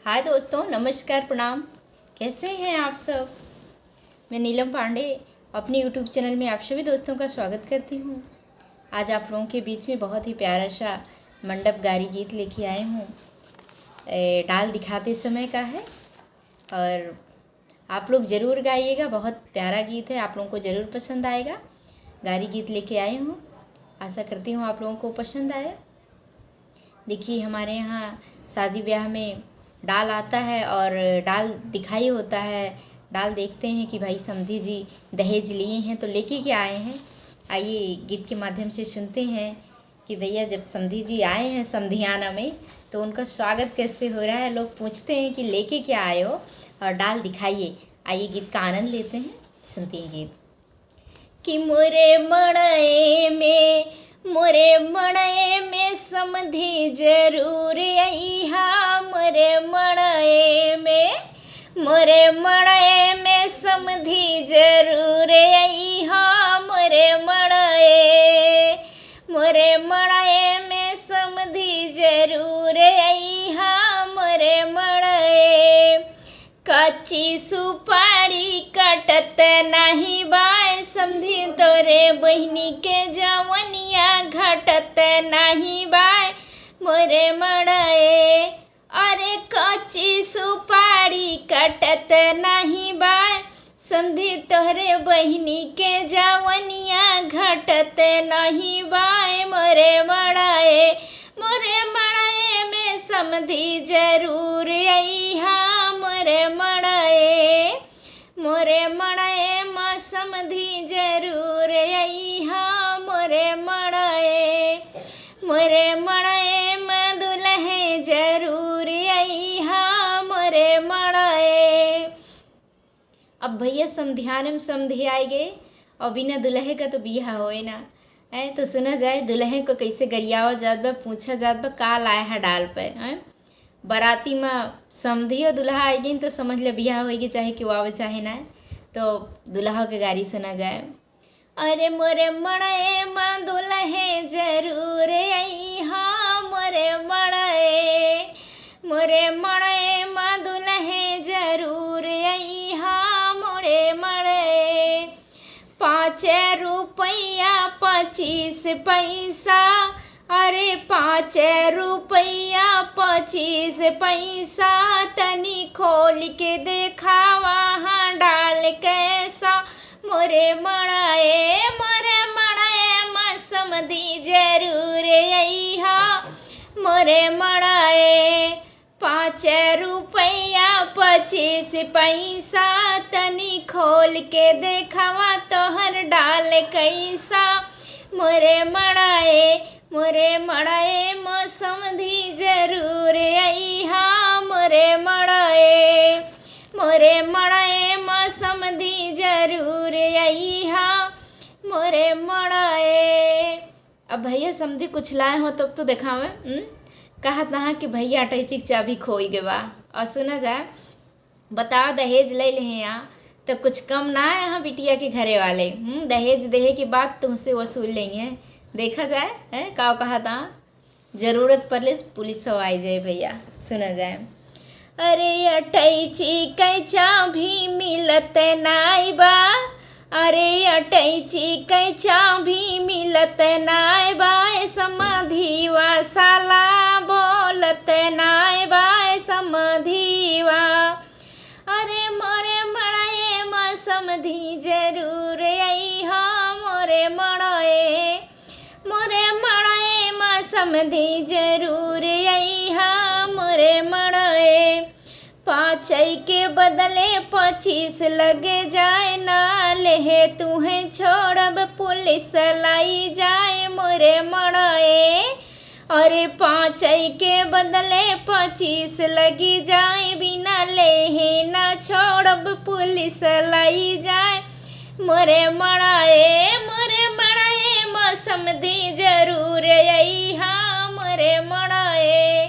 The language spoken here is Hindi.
हाय दोस्तों, नमस्कार, प्रणाम। कैसे हैं आप सब? मैं नीलम पांडे अपने यूट्यूब चैनल में आप सभी दोस्तों का स्वागत करती हूँ। आज आप लोगों के बीच में बहुत ही प्यारा सा मंडप गारी गीत लेके आए हूँ। डाल दिखाते समय का है और आप लोग ज़रूर गाइएगा। बहुत प्यारा गीत है, आप लोगों को ज़रूर पसंद आएगा। गारी गीत लेके आई हूँ, आशा करती हूँ आप लोगों को पसंद आए। देखिए, हमारे यहाँ शादी ब्याह में डाल आता है और डाल दिखाई होता है। डाल देखते हैं कि भाई समधी जी दहेज लिए हैं तो लेके क्या आए हैं। आइए गीत के माध्यम से सुनते हैं कि भैया जब समधी जी आए हैं समधियाना में तो उनका स्वागत कैसे हो रहा है। लोग पूछते हैं कि लेके क्या आए हो और डाल दिखाइए। आइए गीत का आनंद लेते हैं, सुनते हैं गीत। कि मोरे मड़ए में समधी जरूर अइहा। मोरे मड़ए में समधी जरूर अइहा। मोरे मड़ए में समधी जरूर अइहा। मोरे मड़ए कच्ची सुपारी कटत नाही बाय समधी तोरे बहिनी के जवनिया घटत नाही बाय। मोरे मड़ए अरे कच्ची सुपारी कटत नाही बाय समधी तोरे बहिनी के जवनिया घटत नहीं बाय। मोरे मड़ए में समधी जरूर अइहा। मोरे मड़ए में समधी जरूर अइहा। मोरे मड़ए में दुल्हे जरूर अइहा। मोरे मड़ए। अब भैया समधियाने में समधी आए गए और बिना दुल्हे का तो बियाह होए ना है। तो सुना जाए दुल्हे को कैसे गरियावा जात बा, पूछा जात बा का लाया है डाल पे है। बाराती में समधी और दुल्हा आई गई तो समझ ले बियाह होएगी, चाहे क्यों आवे चाहे ना। तो दुल्हा के गारी सुना जाए। अरे मोरे मड़ए में दुल्हे जरूर अइहा। मोरे मड़ए में दुल्हे जरूर अइहा। मोरे मड़ए 5 रुपया 25 पैसा। अरे 5 रुपया 25 पैसा तनी खोल के देखा वहाँ डाल कैसा। मोरे मड़ए में समधी जरूर अइहा। मोरे मड़ए 5 रुपया 25 पैसा तनी खोल के देखवा तोहर डाल कैसा। मोरे मड़ए में समधी जरूर अइहा। मोरे मड़ए में समधी जरूर अइहा। मोरे मड़ए। अब भैया समधी कुछ लाए हो तब तो देखावे। कहा तहाँ कि भैया अटैची की चाबी खोई गए बा। और सुना जाए, बताओ दहेज ले ले हैं यहाँ तो कुछ कम ना है यहाँ बिटिया के घरे वाले। दहेज देहे की बात तुमसे वसूल लेंगे। देखा जाए है का कहा था, जरूरत पड़े पुलिस सब आई जाए। भैया सुना जाए। अरे अटैची कैचा भी मिलत नाई बा। अरे अटैची कैचा भी मिलत नाई बा। समधिवा साला बोलत नाई बा। समधिवा अरे मोरे मड़ए में समधी जरूर अइहा। मोरे मड़ए में समधी जरूर अइहा। मोरे मड़ए 5 के बदले 25 लगे जाए ना लेहे तुहे छोड़ब पुलिस लाई जाए। मोरे मड़ए अरे 5 के बदले 25 लगी जाए बिना लेहे ना छोड़ब पुलिस लाई जाए। मोरे मड़ए में समधी जरूर अइहा। मोरे मड़ए